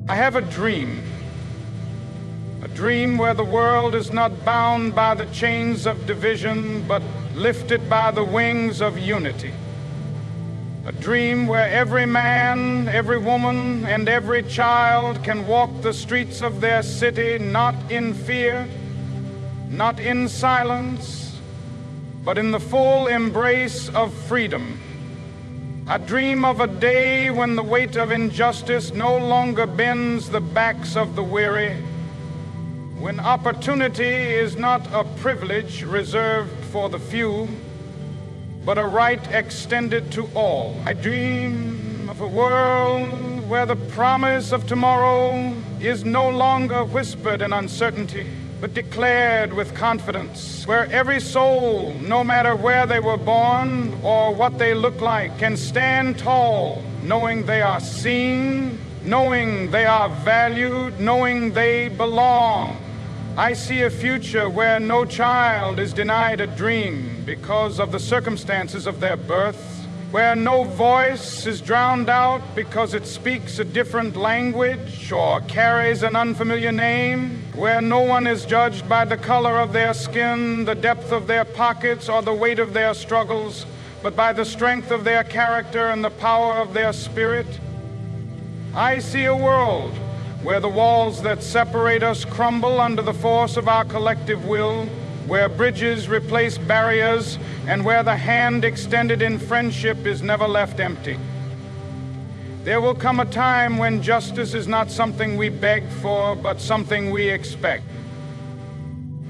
I have a dream where the world is not bound by the chains of division, but lifted by the wings of unity. A dream where every man, every woman, and every child can walk the streets of their city not in fear, not in silence, but in the full embrace of freedom. I dream of a day when the weight of injustice no longer bends the backs of the weary, when opportunity is not a privilege reserved for the few, but a right extended to all. I dream of a world where the promise of tomorrow is no longer whispered in uncertainty, but declared with confidence, where every soul, no matter where they were born or what they look like, can stand tall, knowing they are seen, knowing they are valued, knowing they belong. I see a future where no child is denied a dream because of the circumstances of their birth, where no voice is drowned out because it speaks a different language or carries an unfamiliar name, where no one is judged by the color of their skin, the depth of their pockets, or the weight of their struggles, but by the strength of their character and the power of their spirit. I see a world where the walls that separate us crumble under the force of our collective will, where bridges replace barriers, and where the hand extended in friendship is never left empty. There will come a time when justice is not something we beg for, but something we expect.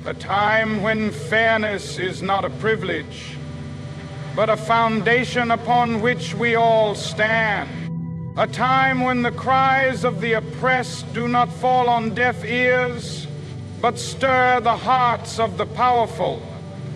A time when fairness is not a privilege, but a foundation upon which we all stand. A time when the cries of the oppressed do not fall on deaf ears, but stir the hearts of the powerful.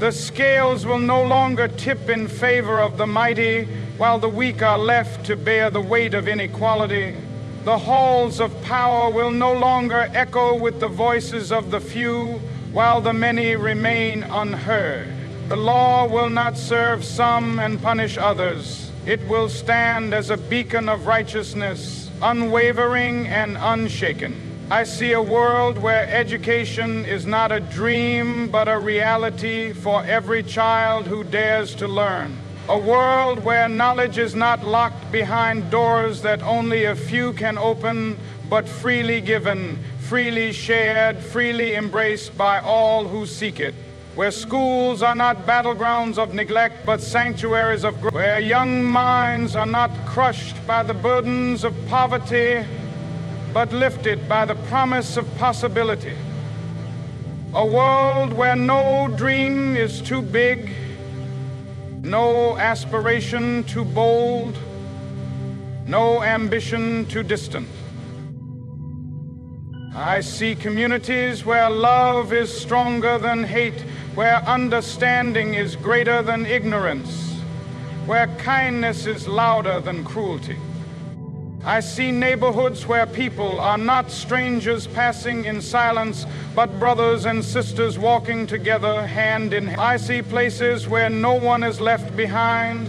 The scales will no longer tip in favor of the mighty, while the weak are left to bear the weight of inequality. The halls of power will no longer echo with the voices of the few, while the many remain unheard. The law will not serve some and punish others. It will stand as a beacon of righteousness, unwavering and unshaken. I see a world where education is not a dream, but a reality for every child who dares to learn. A world where knowledge is not locked behind doors that only a few can open, but freely given, freely shared, freely embraced by all who seek it. Where schools are not battlegrounds of neglect, but sanctuaries of growth. Where young minds are not crushed by the burdens of poverty, but lifted by the promise of possibility. A world where no dream is too big, no aspiration too bold, no ambition too distant. I see communities where love is stronger than hate, where understanding is greater than ignorance, where kindness is louder than cruelty. I see neighborhoods where people are not strangers passing in silence, but brothers and sisters walking together hand in hand. I see places where no one is left behind,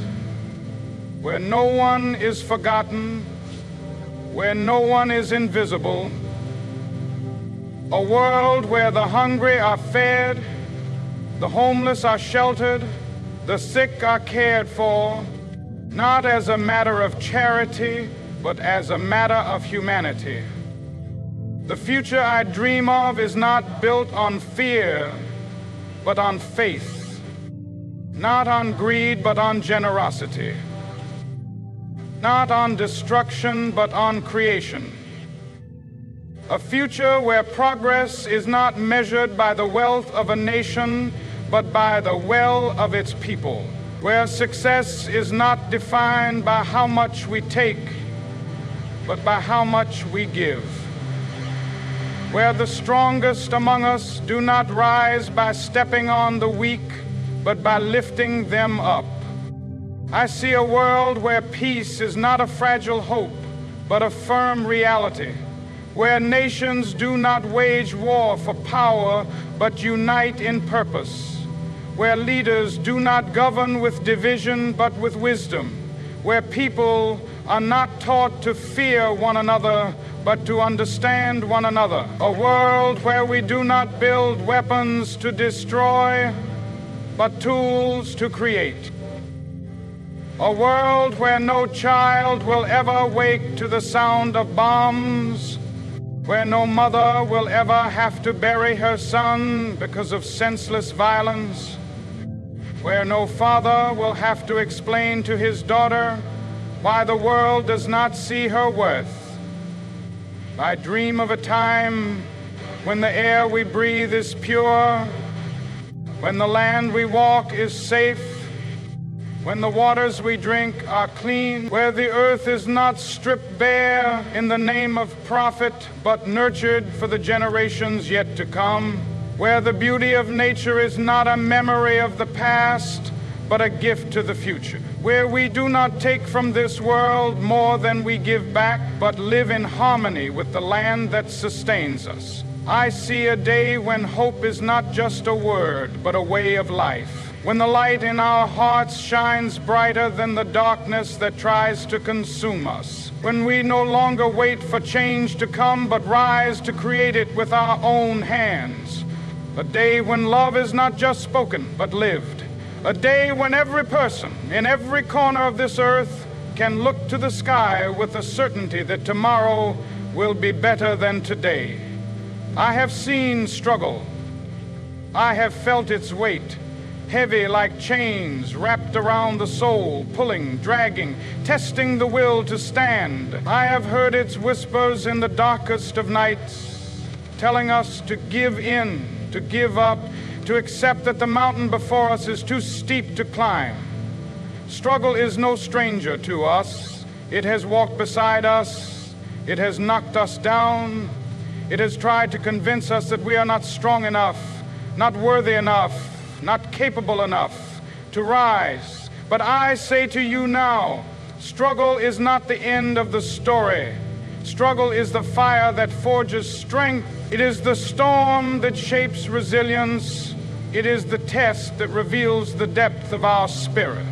where no one is forgotten, where no one is invisible. A world where the hungry are fed, the homeless are sheltered, the sick are cared for, not as a matter of charity, but as a matter of humanity. The future I dream of is not built on fear, but on faith, not on greed, but on generosity, not on destruction, but on creation. A future where progress is not measured by the wealth of a nation, but by the well of its people. Where success is not defined by how much we take, but by how much we give. Where the strongest among us do not rise by stepping on the weak, but by lifting them up. I see a world where peace is not a fragile hope, but a firm reality. Where nations do not wage war for power, but unite in purpose. Where leaders do not govern with division, but with wisdom. Where people are not taught to fear one another, but to understand one another. A world where we do not build weapons to destroy, but tools to create. A world where no child will ever wake to the sound of bombs, where no mother will ever have to bury her son because of senseless violence, where no father will have to explain to his daughter why the world does not see her worth. I dream of a time when the air we breathe is pure, when the land we walk is safe, when the waters we drink are clean, where the earth is not stripped bare in the name of profit, but nurtured for the generations yet to come, where the beauty of nature is not a memory of the past, but a gift to the future, where we do not take from this world more than we give back, but live in harmony with the land that sustains us. I see a day when hope is not just a word, but a way of life. When the light in our hearts shines brighter than the darkness that tries to consume us. When we no longer wait for change to come, but rise to create it with our own hands. A day when love is not just spoken, but lived. A day when every person in every corner of this earth can look to the sky with the certainty that tomorrow will be better than today. I have seen struggle. I have felt its weight. Heavy like chains wrapped around the soul, pulling, dragging, testing the will to stand. I have heard its whispers in the darkest of nights, telling us to give in, to give up, to accept that the mountain before us is too steep to climb. Struggle is no stranger to us. It has walked beside us. It has knocked us down. It has tried to convince us that we are not strong enough, not worthy enough, not capable enough to rise. But I say to you now, struggle is not the end of the story. Struggle is the fire that forges strength. It is the storm that shapes resilience. It is the test that reveals the depth of our spirit.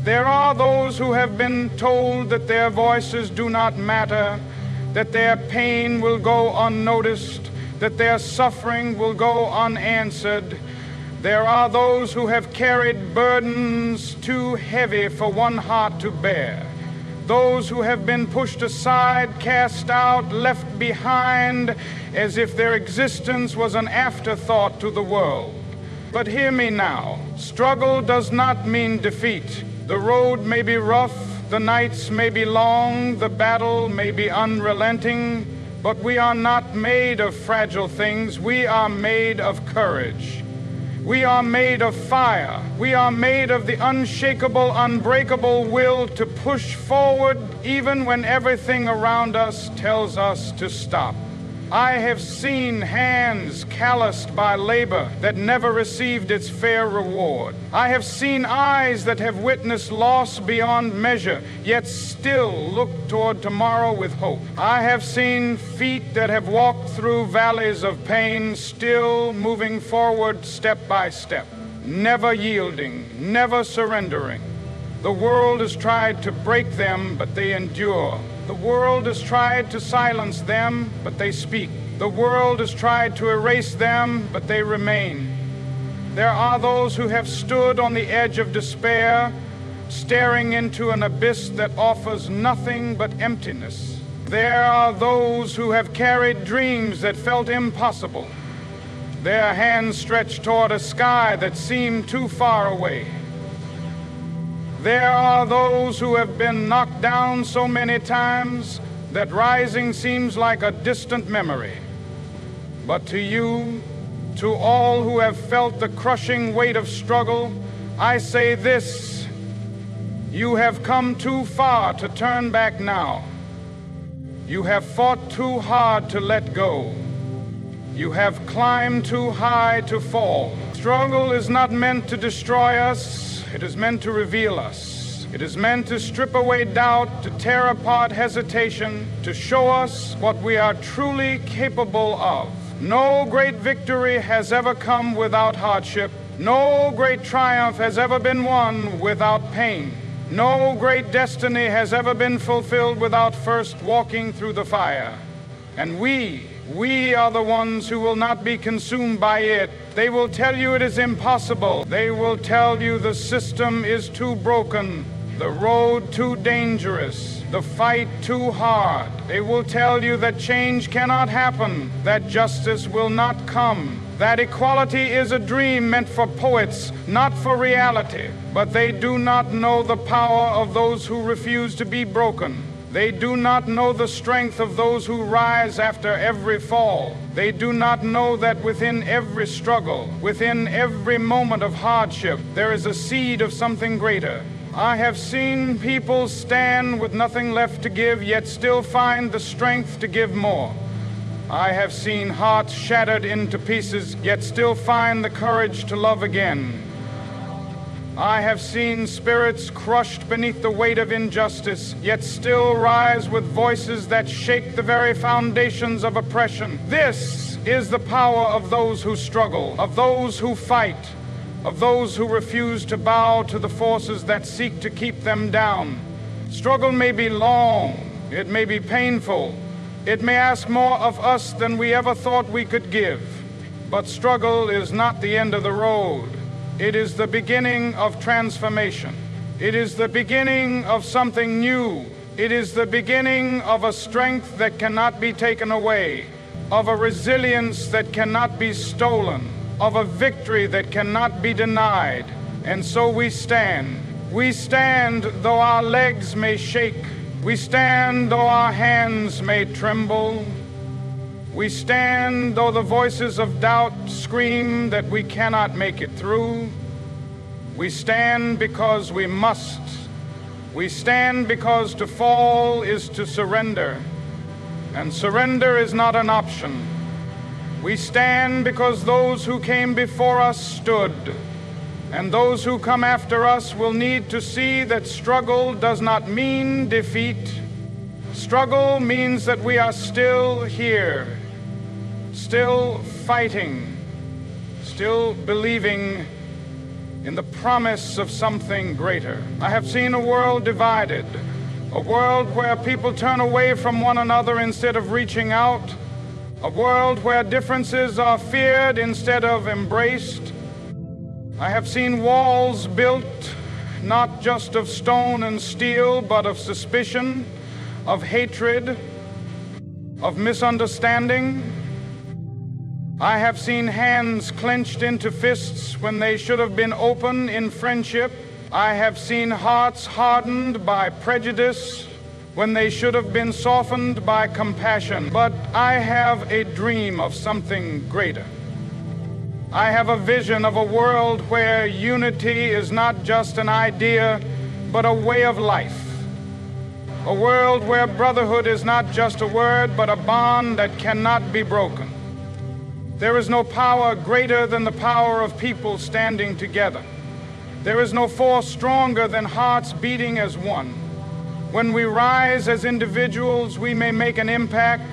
There are those who have been told that their voices do not matter, that their pain will go unnoticed, that their suffering will go unanswered. There are those who have carried burdens too heavy for one heart to bear. Those who have been pushed aside, cast out, left behind, as if their existence was an afterthought to the world. But hear me now. Struggle does not mean defeat. The road may be rough, the nights may be long, the battle may be unrelenting, but we are not made of fragile things. We are made of courage. We are made of fire. We are made of the unshakable, unbreakable will to push forward even when everything around us tells us to stop. I have seen hands calloused by labor that never received its fair reward. I have seen eyes that have witnessed loss beyond measure, yet still look toward tomorrow with hope. I have seen feet that have walked through valleys of pain, still moving forward step by step, never yielding, never surrendering. The world has tried to break them, but they endure. The world has tried to silence them, but they speak. The world has tried to erase them, but they remain. There are those who have stood on the edge of despair, staring into an abyss that offers nothing but emptiness. There are those who have carried dreams that felt impossible, their hands stretched toward a sky that seemed too far away. There are those who have been knocked down so many times that rising seems like a distant memory. But to you, to all who have felt the crushing weight of struggle, I say this: you have come too far to turn back now. You have fought too hard to let go. You have climbed too high to fall. Struggle is not meant to destroy us. It is meant to reveal us. It is meant to strip away doubt, to tear apart hesitation, to show us what we are truly capable of. No great victory has ever come without hardship. No great triumph has ever been won without pain. No great destiny has ever been fulfilled without first walking through the fire. And we are the ones who will not be consumed by it. They will tell you it is impossible. They will tell you the system is too broken, the road too dangerous, the fight too hard. They will tell you that change cannot happen, that justice will not come, that equality is a dream meant for poets, not for reality. But they do not know the power of those who refuse to be broken. They do not know the strength of those who rise after every fall. They do not know that within every struggle, within every moment of hardship, there is a seed of something greater. I have seen people stand with nothing left to give, yet still find the strength to give more. I have seen hearts shattered into pieces, yet still find the courage to love again. I have seen spirits crushed beneath the weight of injustice, yet still rise with voices that shake the very foundations of oppression. This is the power of those who struggle, of those who fight, of those who refuse to bow to the forces that seek to keep them down. Struggle may be long, it may be painful, it may ask more of us than we ever thought we could give. But struggle is not the end of the road. It is the beginning of transformation. It is the beginning of something new. It is the beginning of a strength that cannot be taken away, of a resilience that cannot be stolen, of a victory that cannot be denied. And so we stand. We stand though our legs may shake. We stand though our hands may tremble. We stand though the voices of doubt scream that we cannot make it through. We stand because we must. We stand because to fall is to surrender, and surrender is not an option. We stand because those who came before us stood, and those who come after us will need to see that struggle does not mean defeat. Struggle means that we are still here, still fighting, still believing in the promise of something greater. I have seen a world divided, a world where people turn away from one another instead of reaching out, a world where differences are feared instead of embraced. I have seen walls built not just of stone and steel, but of suspicion, of hatred, of misunderstanding. I have seen hands clenched into fists when they should have been open in friendship. I have seen hearts hardened by prejudice when they should have been softened by compassion. But I have a dream of something greater. I have a vision of a world where unity is not just an idea, but a way of life. A world where brotherhood is not just a word, but a bond that cannot be broken. There is no power greater than the power of people standing together. There is no force stronger than hearts beating as one. When we rise as individuals, we may make an impact,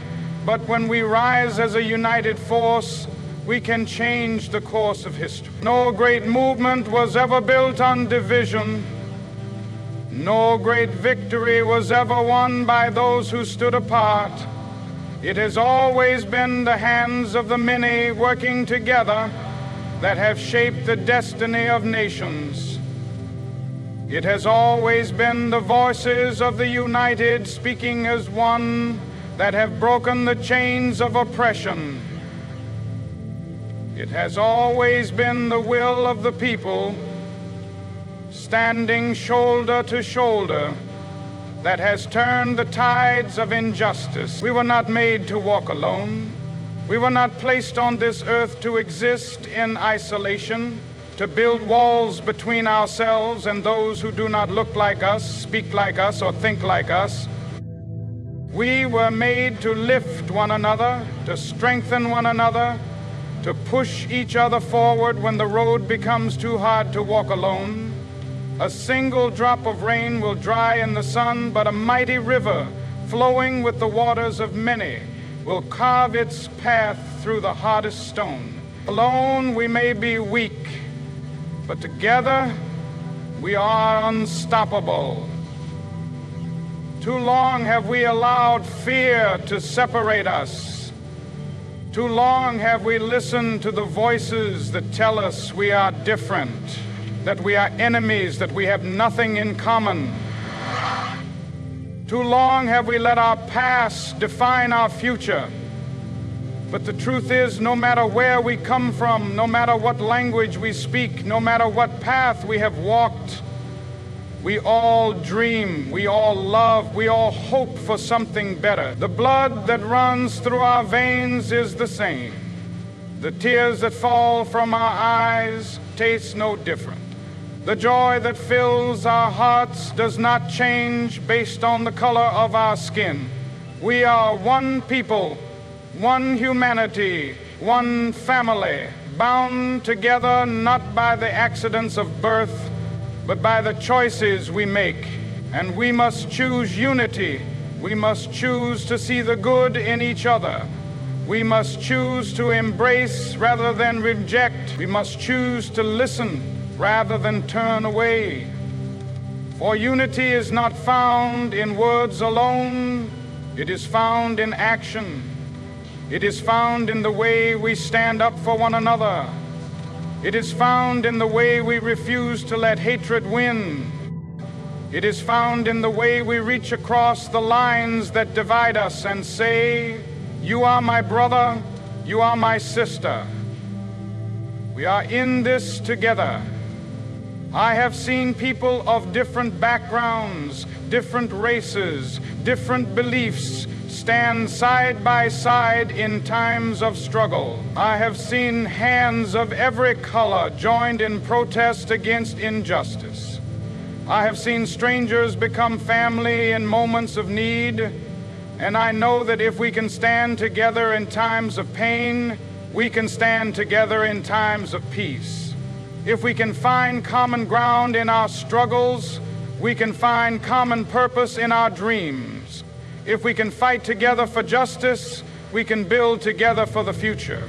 but when we rise as a united force, we can change the course of history. No great movement was ever built on division. No great victory was ever won by those who stood apart. It has always been the hands of the many working together that have shaped the destiny of nations. It has always been the voices of the united speaking as one that have broken the chains of oppression. It has always been the will of the people standing shoulder to shoulder that has turned the tides of injustice. We were not made to walk alone. We were not placed on this earth to exist in isolation, to build walls between ourselves and those who do not look like us, speak like us, or think like us. We were made to lift one another, to strengthen one another, to push each other forward when the road becomes too hard to walk alone. A single drop of rain will dry in the sun, but a mighty river flowing with the waters of many will carve its path through the hardest stone. Alone we may be weak, but together We are unstoppable. Too long have we allowed fear to separate us. Too long have we listened to the voices that tell us we are different, that we are enemies, that we have nothing in common. Too long have we let our past define our future. But the truth is, no matter where we come from, no matter what language we speak, no matter what path we have walked, we all dream, we all love, we all hope for something better. The blood that runs through our veins is the same. The tears that fall from our eyes taste no different. The joy that fills our hearts does not change based on the color of our skin. We are one people, one humanity, one family, bound together not by the accidents of birth, but by the choices we make. And we must choose unity. We must choose to see the good in each other. We must choose to embrace rather than reject. We must choose to listen rather than turn away. For unity is not found in words alone. It is found in action. It is found in the way we stand up for one another. It is found in the way we refuse to let hatred win. It is found in the way we reach across the lines that divide us and say, "You are my brother, you are my sister. We are in this together." I have seen people of different backgrounds, different races, different beliefs stand side by side in times of struggle. I have seen hands of every color joined in protest against injustice. I have seen strangers become family in moments of need, and I know that if we can stand together in times of pain, we can stand together in times of peace. If we can find common ground in our struggles, we can find common purpose in our dreams. If we can fight together for justice, we can build together for the future.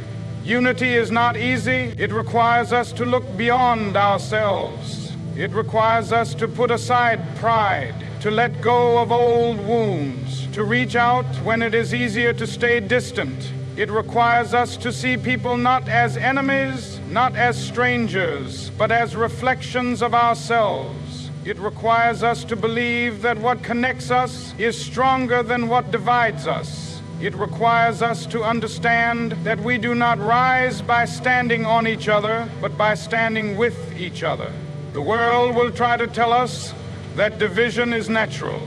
Unity is not easy. It requires us to look beyond ourselves. It requires us to put aside pride, to let go of old wounds, to reach out when it is easier to stay distant. It requires us to see people not as enemies, not as strangers, but as reflections of ourselves. It requires us to believe that what connects us is stronger than what divides us. It requires us to understand that we do not rise by standing on each other, but by standing with each other. The world will try to tell us that division is natural,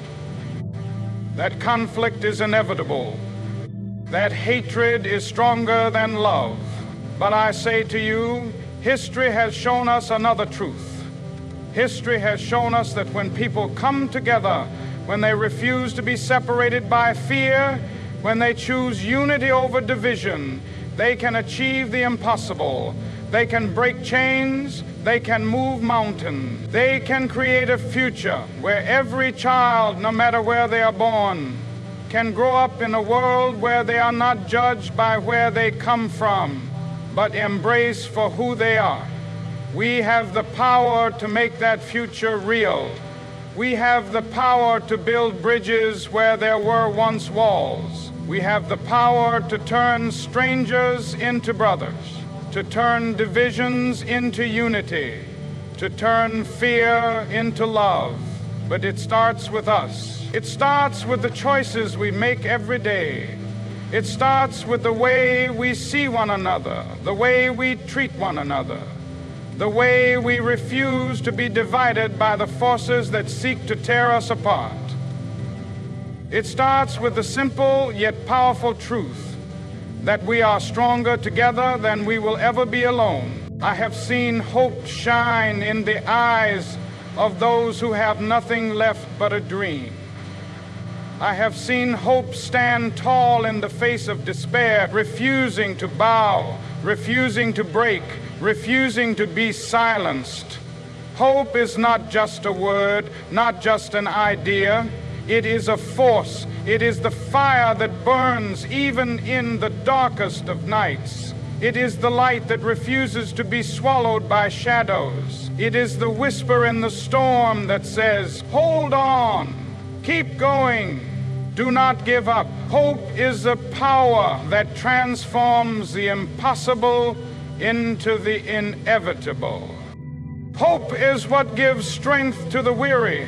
that conflict is inevitable, that hatred is stronger than love. But I say to you, history has shown us another truth. History has shown us that when people come together, when they refuse to be separated by fear, when they choose unity over division, they can achieve the impossible. They can break chains. They can move mountains. They can create a future where every child, no matter where they are born, can grow up in a world where they are not judged by where they come from, but embraced for who they are. We have the power to make that future real. We have the power to build bridges where there were once walls. We have the power to turn strangers into brothers, to turn divisions into unity, to turn fear into love. But it starts with us. It starts with the choices we make every day. It starts with the way we see one another, the way we treat one another, the way we refuse to be divided by the forces that seek to tear us apart. It starts with the simple yet powerful truth that we are stronger together than we will ever be alone. I have seen hope shine in the eyes of those who have nothing left but a dream. I have seen hope stand tall in the face of despair, refusing to bow, refusing to break, refusing to be silenced. Hope is not just a word, not just an idea. It is a force. It is the fire that burns even in the darkest of nights. It is the light that refuses to be swallowed by shadows. It is the whisper in the storm that says, hold on, keep going, do not give up. Hope is the power that transforms the impossible into the inevitable. Hope is what gives strength to the weary.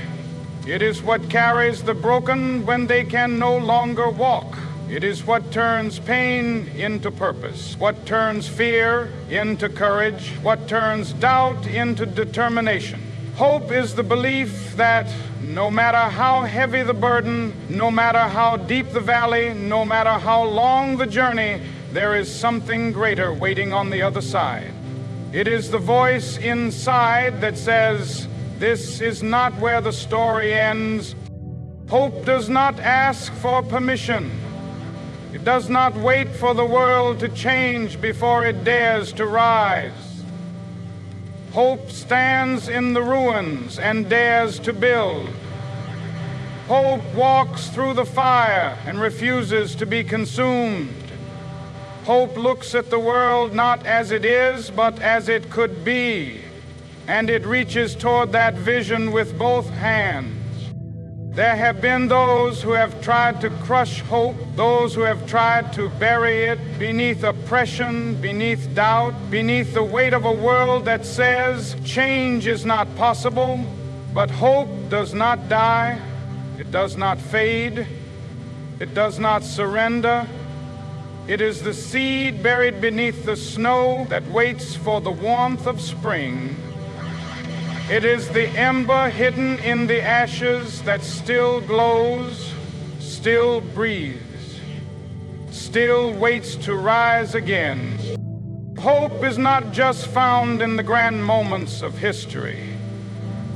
It is what carries the broken when they can no longer walk. It is what turns pain into purpose, what turns fear into courage, what turns doubt into determination. Hope is the belief that no matter how heavy the burden, no matter how deep the valley, no matter how long the journey, there is something greater waiting on the other side. It is the voice inside that says, this is not where the story ends. Hope does not ask for permission. It does not wait for the world to change before it dares to rise. Hope stands in the ruins and dares to build. Hope walks through the fire and refuses to be consumed. Hope looks at the world not as it is, but as it could be, and it reaches toward that vision with both hands. There have been those who have tried to crush hope, those who have tried to bury it beneath oppression, beneath doubt, beneath the weight of a world that says change is not possible. But hope does not die, it does not fade, it does not surrender. It is the seed buried beneath the snow that waits for the warmth of spring. It is the ember hidden in the ashes that still glows, still breathes, still waits to rise again. Hope is not just found in the grand moments of history.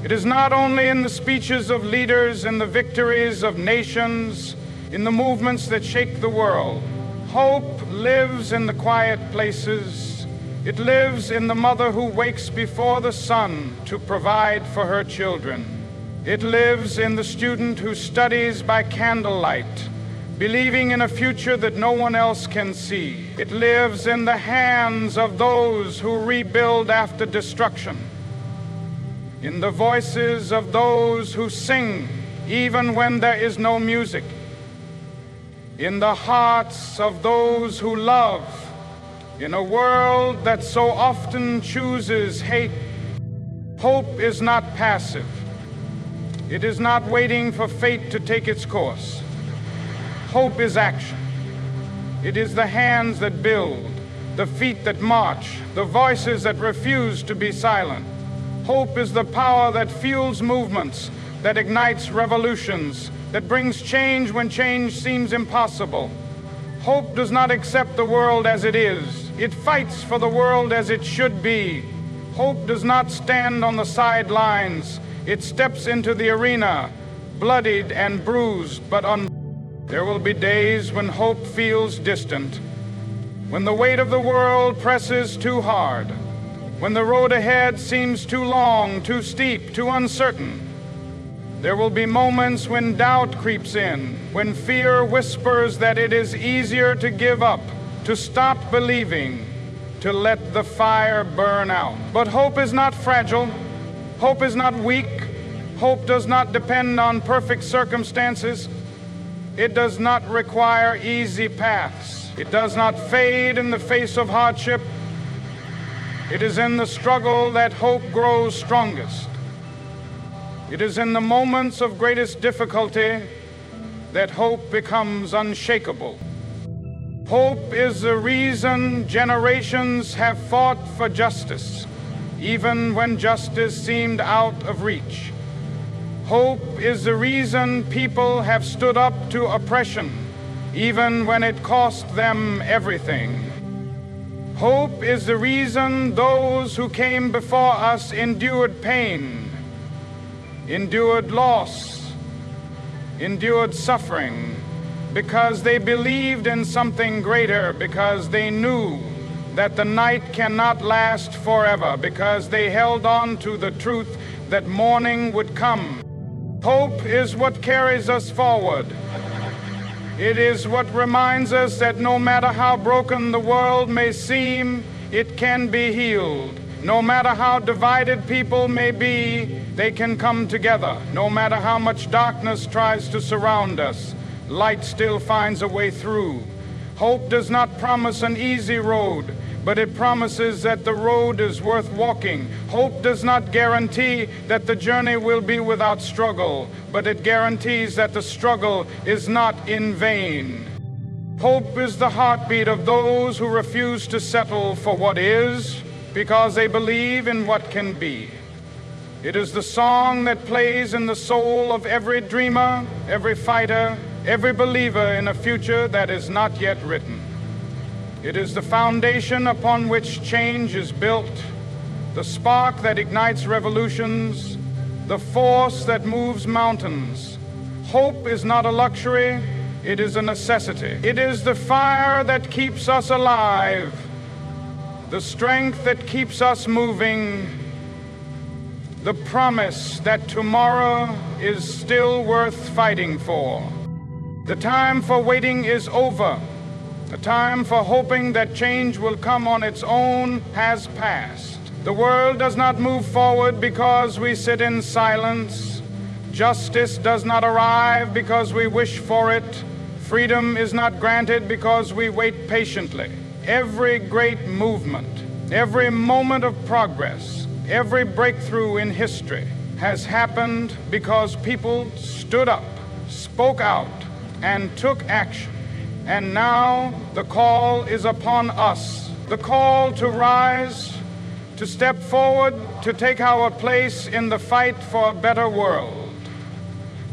It is not only in the speeches of leaders, in the victories of nations, in the movements that shake the world. Hope lives in the quiet places. It lives in the mother who wakes before the sun to provide for her children. It lives in the student who studies by candlelight, believing in a future that no one else can see. It lives in the hands of those who rebuild after destruction, in the voices of those who sing even when there is no music, in the hearts of those who love, in a world that so often chooses hate. Hope is not passive. It is not waiting for fate to take its course. Hope is action. It is the hands that build, the feet that march, the voices that refuse to be silent. Hope is the power that fuels movements, that ignites revolutions, that brings change when change seems impossible. Hope does not accept the world as it is. It fights for the world as it should be. Hope does not stand on the sidelines. It steps into the arena, bloodied and bruised, but There will be days when hope feels distant, when the weight of the world presses too hard, when the road ahead seems too long, too steep, too uncertain. There will be moments when doubt creeps in, when fear whispers that it is easier to give up, to stop believing, to let the fire burn out. But hope is not fragile. Hope is not weak. Hope does not depend on perfect circumstances. It does not require easy paths. It does not fade in the face of hardship. It is in the struggle that hope grows strongest. It is in the moments of greatest difficulty that hope becomes unshakable. Hope is the reason generations have fought for justice, even when justice seemed out of reach. Hope is the reason people have stood up to oppression, even when it cost them everything. Hope is the reason those who came before us endured pain, endured loss, endured suffering, because they believed in something greater, because they knew that the night cannot last forever, because they held on to the truth that morning would come. Hope is what carries us forward. It is what reminds us that no matter how broken the world may seem, it can be healed. No matter how divided people may be, they can come together. No matter how much darkness tries to surround us, light still finds a way through. Hope does not promise an easy road, but it promises that the road is worth walking. Hope does not guarantee that the journey will be without struggle, but it guarantees that the struggle is not in vain. Hope is the heartbeat of those who refuse to settle for what is, because they believe in what can be. It is the song that plays in the soul of every dreamer, every fighter, every believer in a future that is not yet written. It is the foundation upon which change is built, the spark that ignites revolutions, the force that moves mountains. Hope is not a luxury, it is a necessity. It is the fire that keeps us alive, the strength that keeps us moving, the promise that tomorrow is still worth fighting for. The time for waiting is over. The time for hoping that change will come on its own has passed. The world does not move forward because we sit in silence. Justice does not arrive because we wish for it. Freedom is not granted because we wait patiently. Every great movement, every moment of progress, every breakthrough in history has happened because people stood up, spoke out, and took action. And now the call is upon us, the call to rise, to step forward, to take our place in the fight for a better world.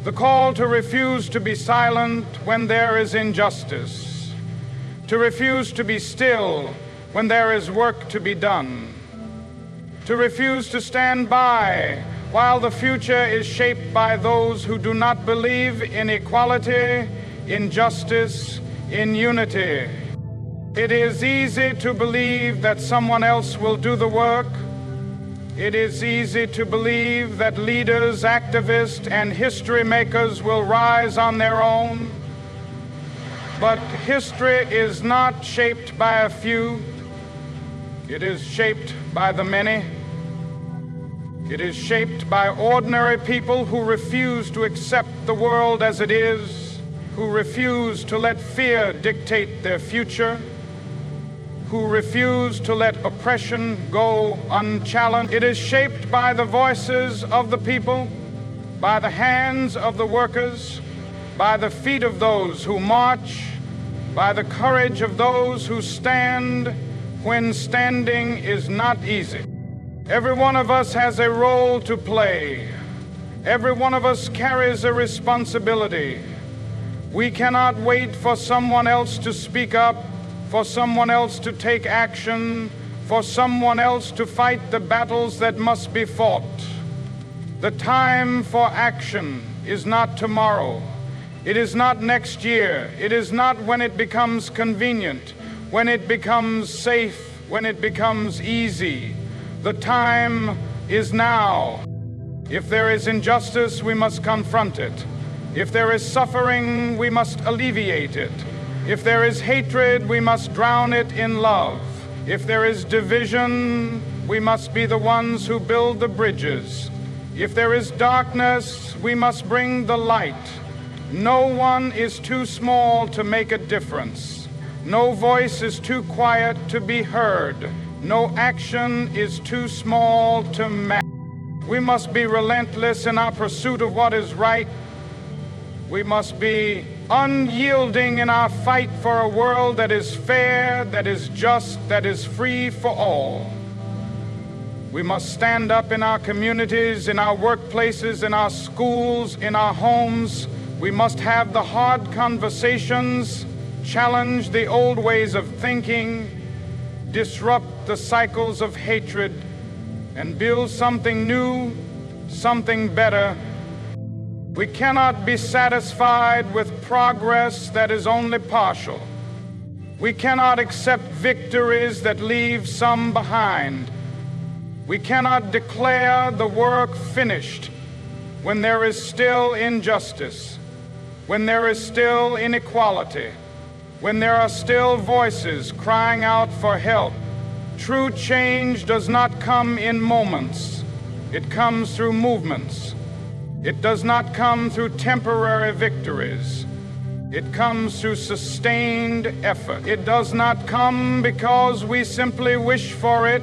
The call to refuse to be silent when there is injustice, to refuse to be still when there is work to be done, to refuse to stand by while the future is shaped by those who do not believe in equality, in justice, in unity. It is easy to believe that someone else will do the work. It is easy to believe that leaders, activists, and history makers will rise on their own. But history is not shaped by a few. It is shaped by the many. It is shaped by ordinary people who refuse to accept the world as it is, who refuse to let fear dictate their future, who refuse to let oppression go unchallenged. It is shaped by the voices of the people, by the hands of the workers, by the feet of those who march, by the courage of those who stand when standing is not easy. Every one of us has a role to play. Every one of us carries a responsibility. We cannot wait for someone else to speak up, for someone else to take action, for someone else to fight the battles that must be fought. The time for action is not tomorrow. It is not next year. It is not when it becomes convenient, when it becomes safe, when it becomes easy. The time is now. If there is injustice, we must confront it. If there is suffering, we must alleviate it. If there is hatred, we must drown it in love. If there is division, we must be the ones who build the bridges. If there is darkness, we must bring the light. No one is too small to make a difference. No voice is too quiet to be heard. No action is too small to matter. We must be relentless in our pursuit of what is right. We must be unyielding in our fight for a world that is fair, that is just, that is free for all. We must stand up in our communities, in our workplaces, in our schools, in our homes. We must have the hard conversations, challenge the old ways of thinking, disrupt the cycles of hatred, and build something new, something better. We cannot be satisfied with progress that is only partial. We cannot accept victories that leave some behind. We cannot declare the work finished when there is still injustice. when there is still inequality, when there are still voices crying out for help. True change does not come in moments. It comes through movements. It does not come through temporary victories. It comes through sustained effort. It does not come because we simply wish for it.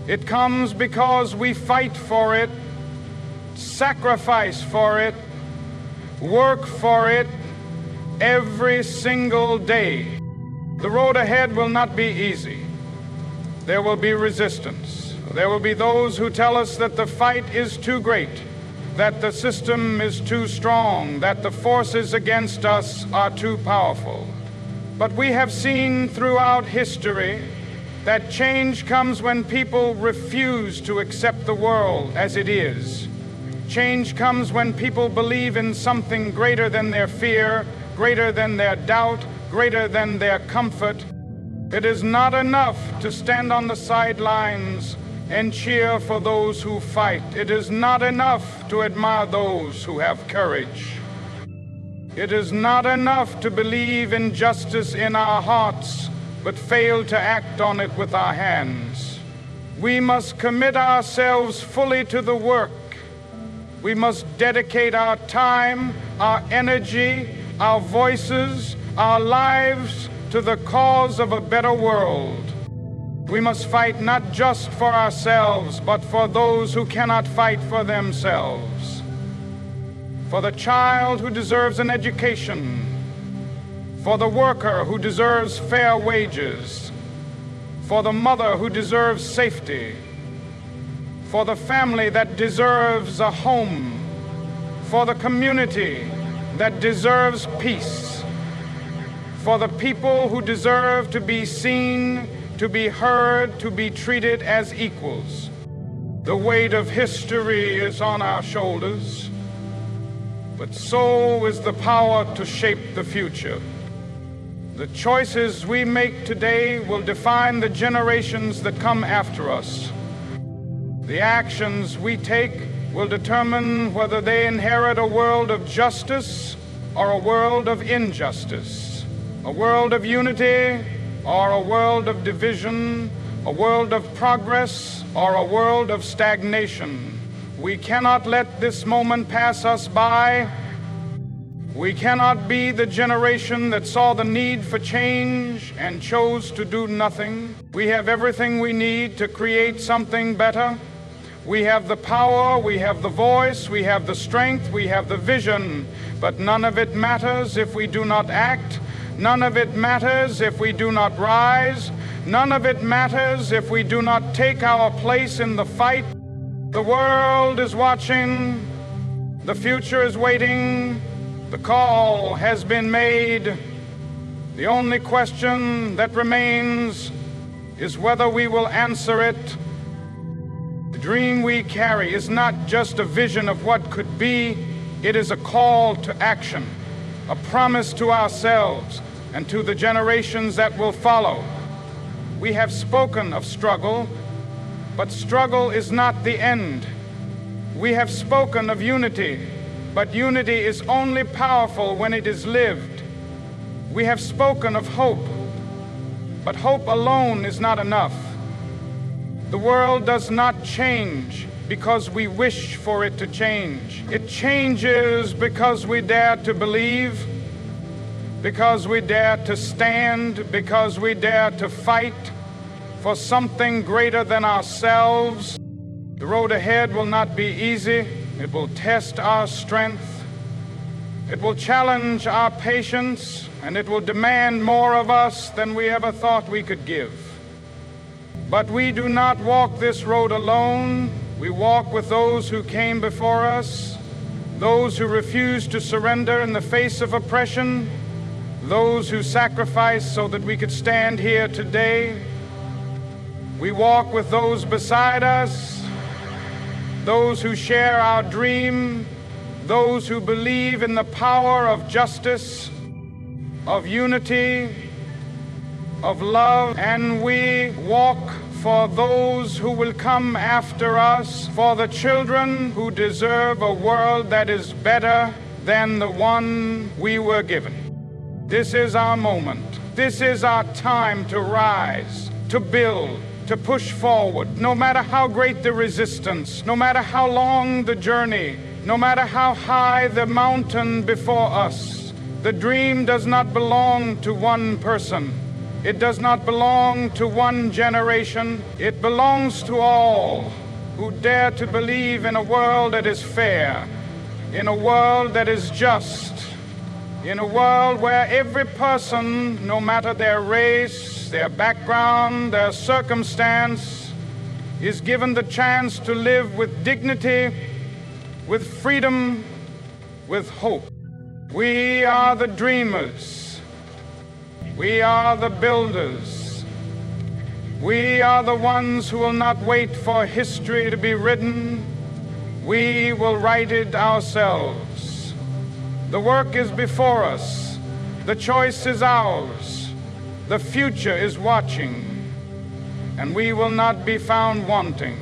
It comes because we fight for it, sacrifice for it, work for it every single day. The road ahead will not be easy. There will be resistance. There will be those who tell us that the fight is too great, that the system is too strong, that the forces against us are too powerful. But we have seen throughout history that change comes when people refuse to accept the world as it is. Change comes when people believe in something greater than their fear, greater than their doubt, greater than their comfort. It is not enough to stand on the sidelines and cheer for those who fight. It is not enough to admire those who have courage. It is not enough to believe in justice in our hearts, but fail to act on it with our hands. We must commit ourselves fully to the work. We must dedicate our time, our energy, our voices, our lives to the cause of a better world. We must fight not just for ourselves, but for those who cannot fight for themselves. For the child who deserves an education, for the worker who deserves fair wages, for the mother who deserves safety, for the family that deserves a home, for the community that deserves peace, for the people who deserve to be seen, to be heard, to be treated as equals. The weight of history is on our shoulders, but so is the power to shape the future. The choices we make today will define the generations that come after us. The actions we take will determine whether they inherit a world of justice or a world of injustice, a world of unity or a world of division, a world of progress or a world of stagnation. We cannot let this moment pass us by. We cannot be the generation that saw the need for change and chose to do nothing. We have everything we need to create something better. We have the power, we have the voice, we have the strength, we have the vision, but none of it matters if we do not act. None of it matters if we do not rise. None of it matters if we do not take our place in the fight. The world is watching. The future is waiting. The call has been made. The only question that remains is whether we will answer it. The dream we carry is not just a vision of what could be. It is a call to action, a promise to ourselves and to the generations that will follow. We have spoken of struggle, but struggle is not the end. We have spoken of unity, but unity is only powerful when it is lived. We have spoken of hope, but hope alone is not enough. The world does not change because we wish for it to change. It changes because we dare to believe, because we dare to stand, because we dare to fight for something greater than ourselves. The road ahead will not be easy. It will test our strength. It will challenge our patience, and it will demand more of us than we ever thought we could give. But we do not walk this road alone. We walk with those who came before us, those who refused to surrender in the face of oppression, those who sacrificed so that we could stand here today. We walk with those beside us, those who share our dream, those who believe in the power of justice, of unity, of love, and we walk for those who will come after us, for the children who deserve a world that is better, than the one we were given. This is our moment. This is our time to rise, to build, to push forward, no matter how great the resistance, no matter how long the journey, no matter how high the mountain before us. The dream does not belong to one person. It does not belong to one generation. It belongs to all who dare to believe in a world that is fair, in a world that is just, in a world where every person, no matter their race, their background, their circumstance, is given the chance to live with dignity, with freedom, with hope. We are the dreamers. We are the builders. We are the ones who will not wait for history to be written. We will write it ourselves. The work is before us. The choice is ours. The future is watching, and we will not be found wanting.